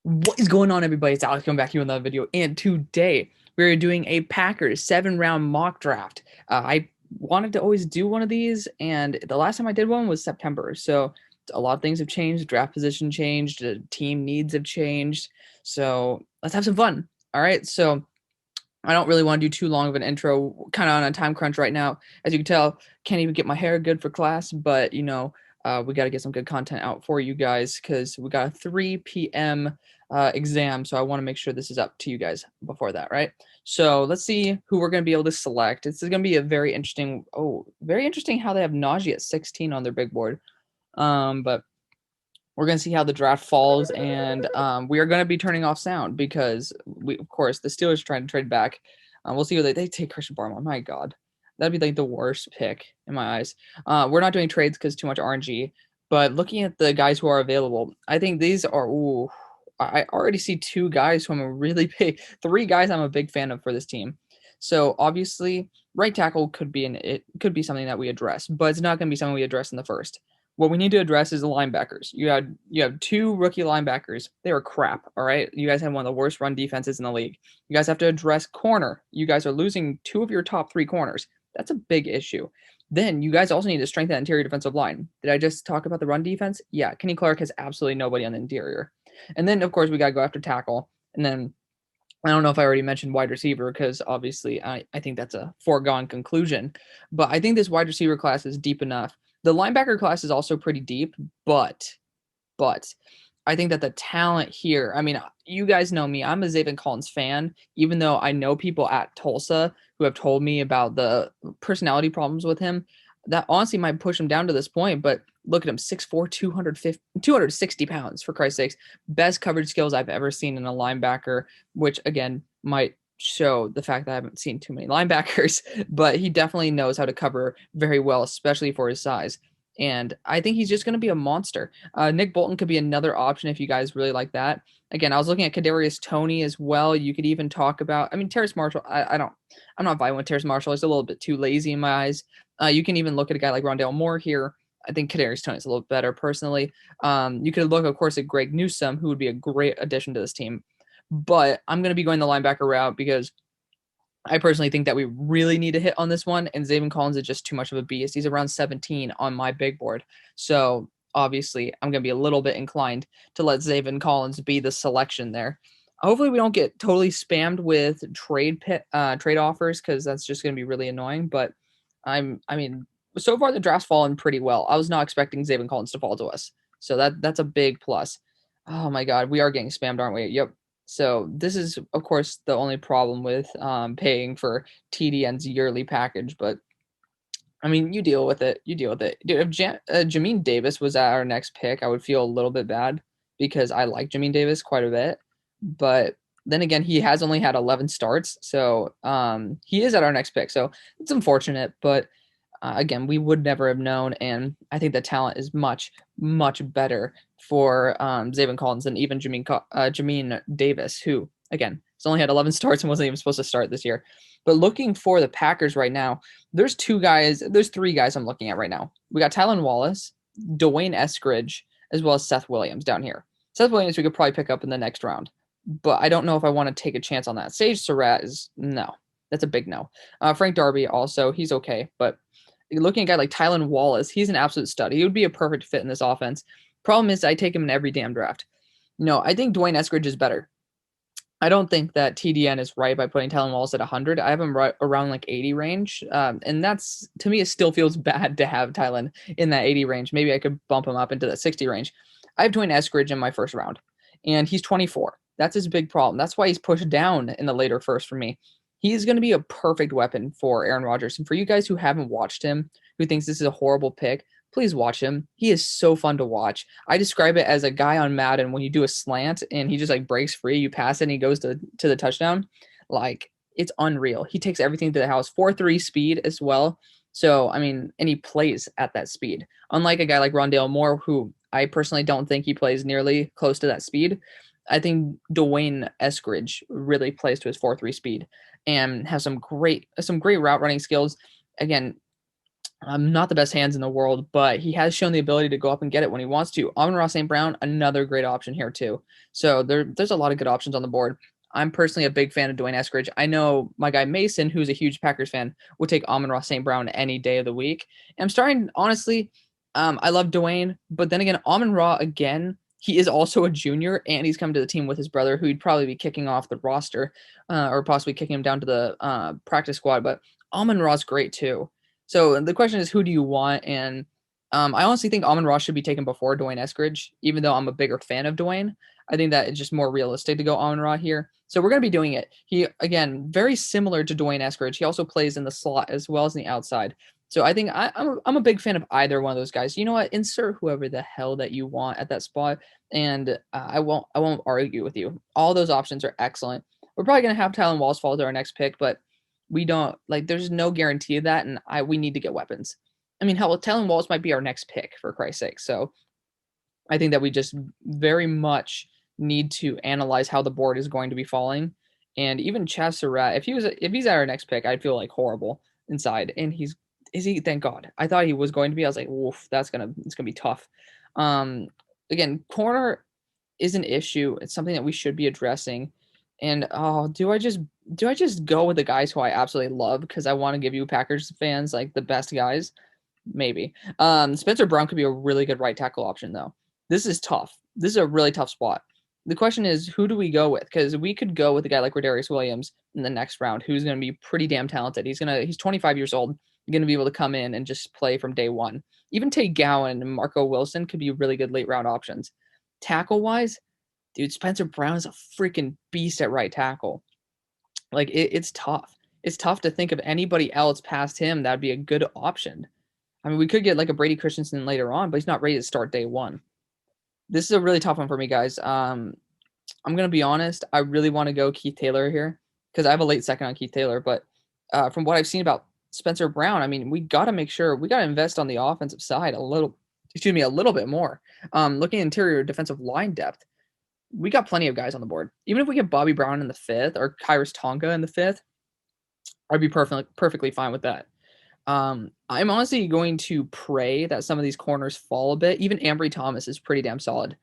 What is going on, everybody? It's Alex coming back to you with another video, and today we're doing a Packers 7-round mock draft. I wanted to always do one of these, and the last time I did one was September. So a lot of things have changed. Draft position changed. The team needs have changed. So let's have some fun. All right. So I don't really want to do too long of an intro. Kind of on a time crunch right now, as you can tell. Can't even get my hair good for class, but we got to get some good content out for you guys because we got a 3 p.m. Exam. So I want to make sure this is up to you guys before that, right? So let's see who we're going to be able to select. This is going to be a very interesting. Oh, very interesting how they have Najee at 16 on their big board. But we're going to see how the draft falls, and we are going to be turning off sound because of course, the Steelers are trying to trade back. We'll see who they take. Christian Barmore. My God, that'd be like the worst pick in my eyes. We're not doing trades because too much RNG. But looking at the guys who are available, I think these are. Ooh, I already see two guys who I'm a really big, three guys I'm a big fan of for this team. So obviously, right tackle it could be something that we address, but it's not going to be something we address in the first. What we need to address is the linebackers. You have two rookie linebackers. They were crap. All right. You guys have one of the worst run defenses in the league. You guys have to address corner. You guys are losing two of your top three corners. That's a big issue. Then you guys also need to strengthen the interior defensive line. Did I just talk about the run defense? Yeah, Kenny Clark has absolutely nobody on the interior. And then of course we gotta go after tackle. And then I don't know if I already mentioned wide receiver because obviously I think that's a foregone conclusion. But I think this wide receiver class is deep enough. The linebacker class is also pretty deep, but I think that the talent here, I mean, you guys know me. I'm a Zaven Collins fan, even though I know people at Tulsa who have told me about the personality problems with him. That honestly might push him down to this point, but look at him 6'4, 260 pounds, for Christ's sakes. Best coverage skills I've ever seen in a linebacker, which again might show the fact that I haven't seen too many linebackers, but he definitely knows how to cover very well, especially for his size. And I think he's just going to be a monster. Nick Bolton could be another option if you guys really like that. Again, I was looking at Kadarius Toney as well. You could even talk about, I mean, Terrace Marshall. I'm not vibing with Terrace Marshall. He's a little bit too lazy in my eyes. You can even look at a guy like Rondale Moore here. I think Kadarius Toney is a little better personally. You could look, of course, at Greg Newsome, who would be a great addition to this team. But I'm going to be going the linebacker route because I personally think that we really need to hit on this one, and Zaven Collins is just too much of a beast. He's around 17 on my big board. So obviously, I'm going to be a little bit inclined to let Zaven Collins be the selection there. Hopefully, we don't get totally spammed with trade offers because that's just going to be really annoying. But I mean, so far the draft's fallen pretty well. I was not expecting Zaven Collins to fall to us, so that's a big plus. Oh my God, we are getting spammed, aren't we? Yep. So this is, of course, the only problem with paying for TDN's yearly package. But I mean, you deal with it. You deal with it. Dude, if Jamin Davis was at our next pick, I would feel a little bit bad because I like Jamin Davis quite a bit. But then again, he has only had 11 starts, so he is at our next pick. So it's unfortunate, but again, we would never have known, and I think the talent is much, much better for Zaven Collins than even Jamin Davis, who, again, has only had 11 starts and wasn't even supposed to start this year. But looking for the Packers right now, there's three guys I'm looking at right now. We got Tylan Wallace, Dwayne Eskridge, as well as Seth Williams down here. Seth Williams we could probably pick up in the next round, but I don't know if I want to take a chance on that. Sage Surratt is no. That's a big no. Frank Darby also, he's okay, but looking at a guy like Tylan Wallace, he's an absolute stud. He would be a perfect fit in this offense. Problem is, I take him in every damn draft. No, I think Dwayne Eskridge is better. I don't think that TDN is right by putting Tylan Wallace at 100. I have him right around like 80 range. And that's, to me, it still feels bad to have Tylan in that 80 range. Maybe I could bump him up into the 60 range. I have Dwayne Eskridge in my first round, and he's 24. That's his big problem. That's why he's pushed down in the later first for me. He's going to be a perfect weapon for Aaron Rodgers. And for you guys who haven't watched him, who thinks this is a horrible pick, please watch him. He is so fun to watch. I describe it as a guy on Madden when you do a slant and he just like breaks free, you pass it and he goes to the touchdown. Like, it's unreal. He takes everything to the house. 4.3 speed as well. So, I mean, and he plays at that speed. Unlike a guy like Rondale Moore, who I personally don't think he plays nearly close to that speed. I think Dwayne Eskridge really plays to his 4.3 speed and has some great route running skills. Again, Not the best hands in the world, but he has shown the ability to go up and get it when he wants to. Amon-Ra St. Brown, another great option here too. So there's a lot of good options on the board. I'm personally a big fan of Dwayne Eskridge. I know my guy Mason, who's a huge Packers fan, would take Amon-Ra St. Brown any day of the week. And I'm starting, honestly, I love Dwayne, but then again, Amon-Ra, again, he is also a junior, and he's come to the team with his brother, who he'd probably be kicking off the roster, or possibly kicking him down to the practice squad. But Amon-Ra's great too. So the question is, who do you want? And I honestly think Amon-Ra should be taken before Dwayne Eskridge, even though I'm a bigger fan of Dwayne. I think that it's just more realistic to go Amon-Ra here. So we're going to be doing it. He, again, very similar to Dwayne Eskridge. He also plays in the slot as well as in the outside. So I think I'm a big fan of either one of those guys. You know what? Insert whoever the hell that you want at that spot, and I won't argue with you. All those options are excellent. We're probably going to have Tylan Walls fall to our next pick, but we don't like. There's no guarantee of that, and we need to get weapons. I mean, hell, Tylan Walls might be our next pick for Christ's sake. So I think that we just very much need to analyze how the board is going to be falling. And even Chaz Surratt, if he's at our next pick, I'd feel like horrible inside. And is he? Thank God. I thought he was going to be. I was like, woof, it's gonna be tough. Again, corner is an issue. It's something that we should be addressing. And oh, do I just go with the guys who I absolutely love because I want to give you Packers fans like the best guys? Maybe. Spencer Brown could be a really good right tackle option though. This is tough. This is a really tough spot. The question is, who do we go with? Because we could go with a guy like Rodarius Williams in the next round, who's going to be pretty damn talented. He's 25 years old, going to be able to come in and just play from day one. Even Tay Gowan and Marco Wilson could be really good late round options. Tackle wise, dude, Spencer Brown is a freaking beast at right tackle. Like it's tough. It's tough to think of anybody else past him that'd be a good option. I mean, we could get like a Brady Christensen later on, but he's not ready to start day one. This is a really tough one for me, guys. I'm gonna be honest. I really want to go Keith Taylor here because I have a late second on Keith Taylor. But from what I've seen about Spencer Brown, I mean, we got to make sure we got to invest on the offensive side a little bit more. Looking at interior defensive line depth, we got plenty of guys on the board. Even if we get Bobby Brown in the 5th or Kyrus Tonga in the 5th, I'd be perfectly fine with that. I'm honestly going to pray that some of these corners fall a bit. Even Ambry Thomas is pretty damn solid.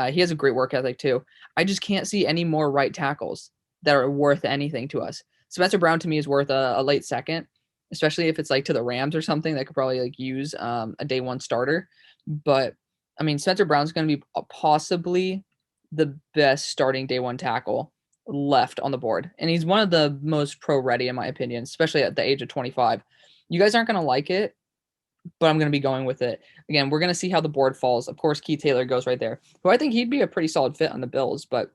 He has a great work ethic too. I just can't see any more right tackles that are worth anything to us. Spencer Brown to me is worth a late second, especially if it's like to the Rams or something that could probably like use a day one starter. But I mean, Spencer Brown's going to be possibly the best starting day one tackle left on the board. And he's one of the most pro ready, in my opinion, especially at the age of 25. You guys aren't going to like it, but I'm going to be going with it. Again, we're going to see how the board falls. Of course, Keith Taylor goes right there, who I think he'd be a pretty solid fit on the Bills. But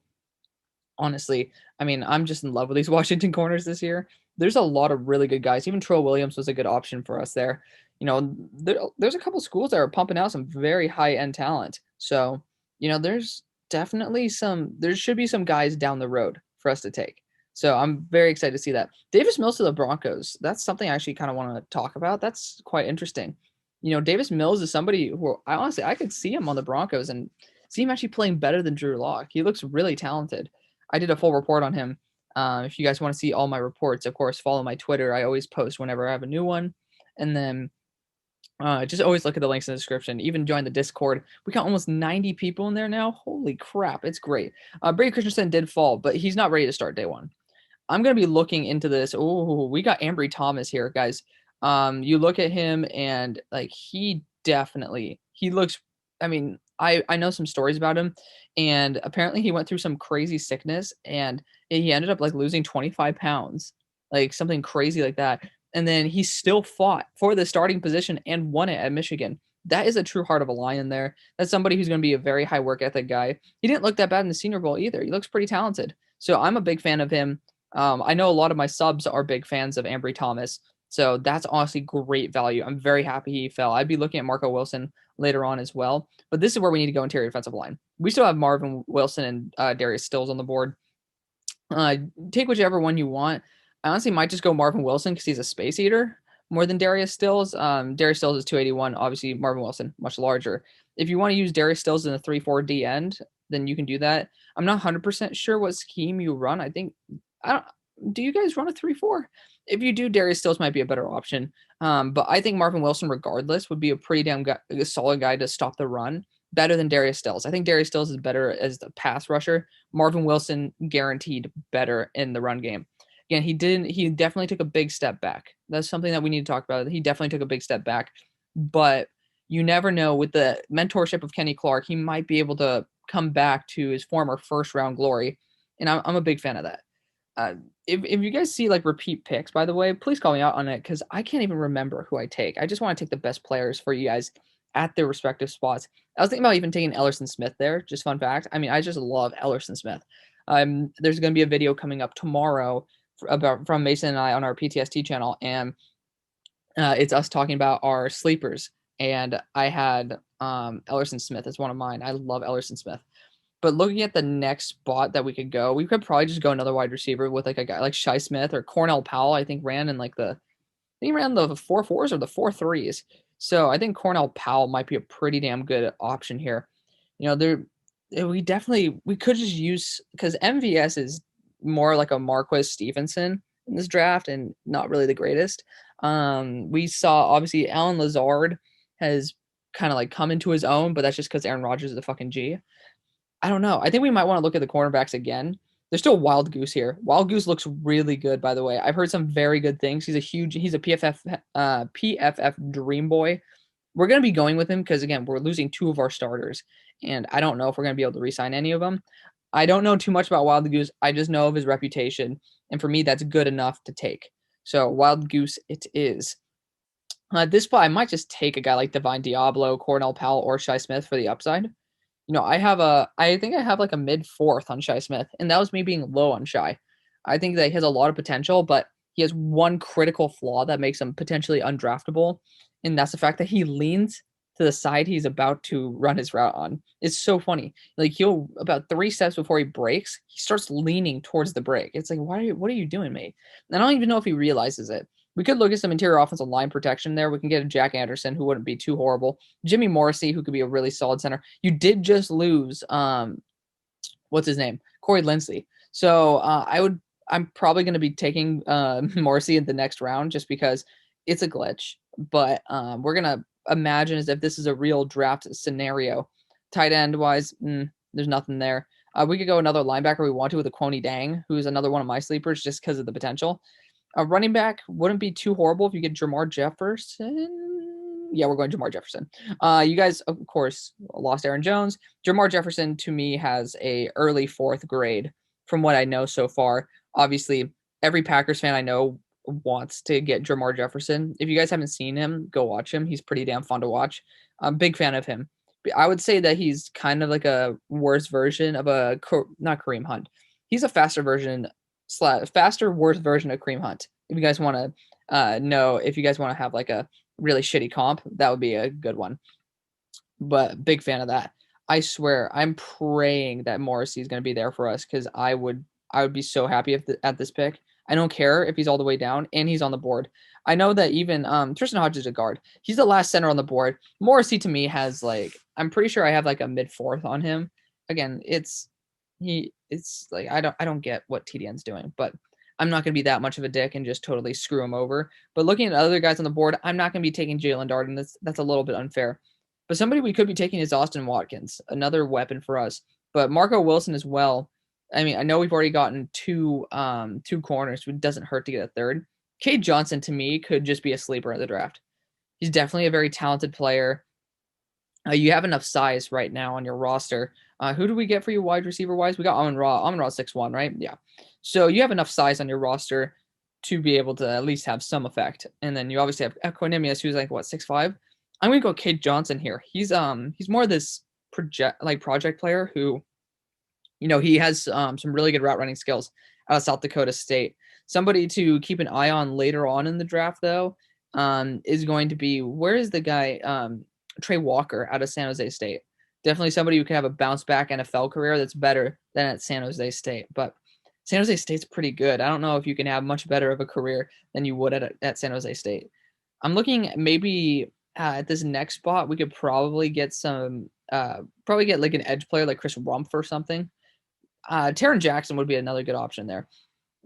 honestly, I mean, I'm just in love with these Washington corners this year. There's a lot of really good guys. Even Trill Williams was a good option for us there. You know, there's a couple schools that are pumping out some very high-end talent. So, you know, there's definitely there should be some guys down the road for us to take. So I'm very excited to see that. Davis Mills to the Broncos. That's something I actually kind of want to talk about. That's quite interesting. You know, Davis Mills is somebody who I could see him on the Broncos and see him actually playing better than Drew Lock. He looks really talented. I did a full report on him. If you guys want to see all my reports, of course, follow my Twitter. I always post whenever I have a new one. And then just always look at the links in the description. Even join the Discord. We got almost 90 people in there now. Holy crap. It's great. Brady Christensen did fall, but he's not ready to start day one. I'm going to be looking into this. Oh, we got Ambry Thomas here, guys. You look at him and like he looks, I mean, I know some stories about him and apparently he went through some crazy sickness and he ended up like losing 25 pounds, like something crazy like that. And then he still fought for the starting position and won it at Michigan. That is a true heart of a lion there. That's somebody who's going to be a very high work ethic guy. He didn't look that bad in the Senior Bowl either. He looks pretty talented. So I'm a big fan of him. I know a lot of my subs are big fans of Ambry Thomas, so that's honestly great value. I'm very happy he fell. I'd be looking at Marco Wilson later on as well, but this is where we need to go interior defensive line. We still have Marvin Wilson and Darius Stills on the board. Take whichever one you want. I honestly might just go Marvin Wilson because he's a space eater more than Darius Stills. Darius Stills is 281. Obviously, Marvin Wilson, much larger. If you want to use Darius Stills in the 3-4 D end, then you can do that. I'm not 100% sure what scheme you run. I think do you guys run a 3-4? if you do, Darius Stills might be a better option. But I think Marvin Wilson, regardless, would be a pretty damn a solid guy to stop the run, better than Darius Stills. I think Darius Stills is better as the pass rusher. Marvin Wilson guaranteed better in the run game. Again, he definitely took a big step back. That's something that we need to talk about. He definitely took a big step back, but you never know, with the mentorship of Kenny Clark, he might be able to come back to his former first round glory. And I'm a big fan of that. If you guys see like repeat picks, by the way, please call me out on it, because I can't even remember who I take. I just want to take the best players for you guys at their respective spots. I was thinking about even taking Ellerson Smith there. Just fun fact. I mean, I just love Ellerson Smith. There's going to be a video coming up tomorrow from Mason and I on our PTST channel, and it's us talking about our sleepers. And I had Ellerson Smith as one of mine. I love Ellerson Smith. But looking at the next spot that we could go, we could probably just go another wide receiver with like a guy like Shi Smith or Cornell Powell. I think ran in like he ran the 4.4s or the 4.3s. So I think Cornell Powell might be a pretty damn good option here. You know, we could just use, because MVS is more like a Marquez Stevenson in this draft and not really the greatest. We saw obviously Alan Lazard has kind of like come into his own, but that's just because Aaron Rodgers is a fucking G. I don't know. I think we might want to look at the cornerbacks again. There's still Wild Goose here. Wild Goose looks really good, by the way. I've heard some very good things. He's a PFF dream boy. We're going to be going with him because, again, we're losing 2 of our starters, and I don't know if we're going to be able to re-sign any of them. I don't know too much about Wild Goose. I just know of his reputation, and for me, that's good enough to take. So Wild Goose it is. At this spot, I might just take a guy like Divine Diablo, Cornell Powell, or Shi Smith for the upside. You know, I think I have like a mid-4th on Shi Smith, and that was me being low on Shi. I think that he has a lot of potential, but he has one critical flaw that makes him potentially undraftable, and that's the fact that he leans to the side he's about to run his route on. It's so funny. Like, he'll, about 3 steps before he breaks, he starts leaning towards the break. It's like, what are you doing, mate? And I don't even know if he realizes it. We could look at some interior offensive line protection there. We can get a Jack Anderson, who wouldn't be too horrible. Jimmy Morrissey, who could be a really solid center. You did just lose, what's his name? Corey Linsley. So I'm probably going to be taking Morrissey in the next round just because it's a glitch. But we're going to imagine as if this is a real draft scenario. Tight end wise, there's nothing there. We could go another linebacker we want to with a Kwoni Dang, who's another one of my sleepers just because of the potential. A running back wouldn't be too horrible if you get Jamar Jefferson. Yeah, we're going Jamar Jefferson. You guys, of course, lost Aaron Jones. Jamar Jefferson, to me, has a early 4th grade from what I know so far. Obviously, every Packers fan I know wants to get Jamar Jefferson. If you guys haven't seen him, go watch him. He's pretty damn fun to watch. I'm a big fan of him. I would say that he's kind of like a worse version of not Kareem Hunt. He's a faster, worse version of Kareem Hunt. If you guys want to if you guys want to have like a really shitty comp, that would be a good one. But big fan of that. I swear, I'm praying that Morrissey is going to be there for us, because I would be so happy at this pick. I don't care if he's all the way down and he's on the board. I know that even Tristan Hodges is a guard. He's the last center on the board. Morrissey to me has I'm pretty sure I have like a mid-4th on him. Again, it's like I don't get what TDN's doing, but I'm not going to be that much of a dick and just totally screw him over. But looking at other guys on the board, I'm not going to be taking Jalen Darden. That's a little bit unfair. But somebody we could be taking is Austin Watkins, another weapon for us. But Marco Wilson as well. I mean, I know we've already gotten 2 corners, so it doesn't hurt to get a 3rd. Cade Johnson, to me, could just be a sleeper in the draft. He's definitely a very talented player. You have enough size right now on your roster. Who do we get for you wide receiver wise? We got Amon-Ra. Amon-Ra 6'1", right? Yeah. So you have enough size on your roster to be able to at least have some effect. And then you obviously have Equanimous, who's like, what, 6'5"? I'm going to go Cade Johnson here. He's more this project player who, you know, he has some really good route running skills out of South Dakota State. Somebody to keep an eye on later on in the draft, though, is going to be, where is the guy, Trey Walker out of San Jose State. Definitely somebody who can have a bounce back NFL career that's better than at San Jose State. But San Jose State's pretty good. I don't know if you can have much better of a career than you would at San Jose State. I'm looking maybe at this next spot, we could probably get like an edge player like Chris Rumpf or something. Taron Jackson would be another good option there.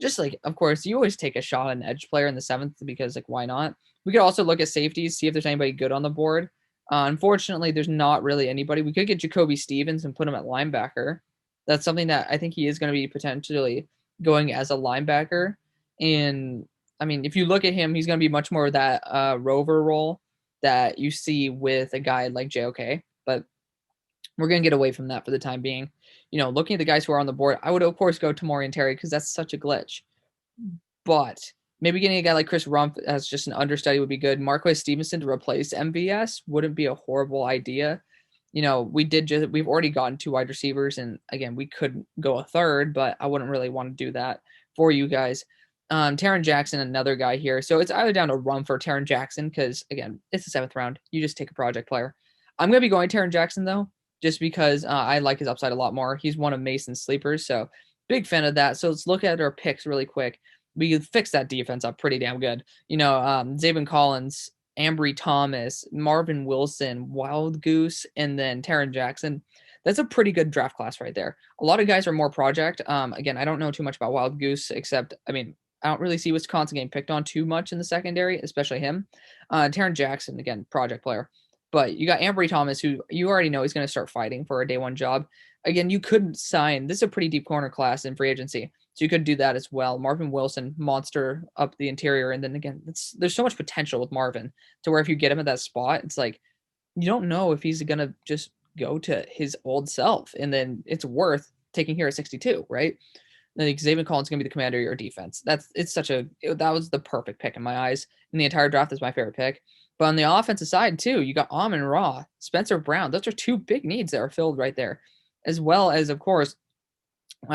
just like, of course, you always take a shot at an edge player in the 7th because, like, why not? We could also look at safeties, see if there's anybody good on the board. Unfortunately, there's not really anybody. We could get Jacoby Stevens and put him at linebacker. That's something that I think he is going to be potentially going as a linebacker. And I mean, if you look at him, he's going to be much more of that rover role that you see with a guy like JOK. But we're going to get away from that for the time being. You know, looking at the guys who are on the board, I would, of course, go Tamori and Terry because that's such a glitch. But maybe getting a guy like Chris Rumpf as just an understudy would be good. Marquez Stevenson to replace MVS wouldn't be a horrible idea. You know, we've already gotten 2 wide receivers, and again, we could go a third, but I wouldn't really want to do that for you guys. Taron Jackson, another guy here. So it's either down to Rumpf or Taron Jackson because, again, it's the 7th round. You just take a project player. I'm going to be going Taron Jackson, though, just because I like his upside a lot more. He's one of Mason's sleepers, so big fan of that. So let's look at our picks really quick. We could fix that defense up pretty damn good. You know, Zaven Collins, Ambry Thomas, Marvin Wilson, Wild Goose, and then Taron Jackson. That's a pretty good draft class right there. A lot of guys are more project. Again, I don't know too much about Wild Goose, except, I mean, I don't really see Wisconsin getting picked on too much in the secondary, especially him. Taron Jackson, again, project player. But you got Ambry Thomas, who you already know he's going to start fighting for a day 1 job. Again, you could sign, this is a pretty deep corner class in free agency. So you could do that as well. Marvin Wilson, monster up the interior. And then again, there's so much potential with Marvin to where if you get him at that spot, it's like, you don't know if he's going to just go to his old self. And then it's worth taking here at 62, right? Like Zaven Collins is going to be the commander of your defense. That was the perfect pick in my eyes. And the entire draft is my favorite pick. But on the offensive side, too, you got Amon Ra, Spencer Brown. Those are 2 big needs that are filled right there. As well as, of course,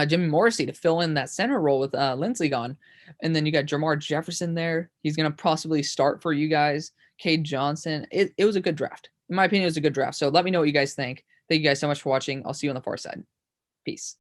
Jimmy Morrissey to fill in that center role with Lindsley gone. And then you got Jamar Jefferson there. He's going to possibly start for you guys. Cade Johnson. It was a good draft. In my opinion, it was a good draft. So let me know what you guys think. Thank you guys so much for watching. I'll see you on the far side. Peace.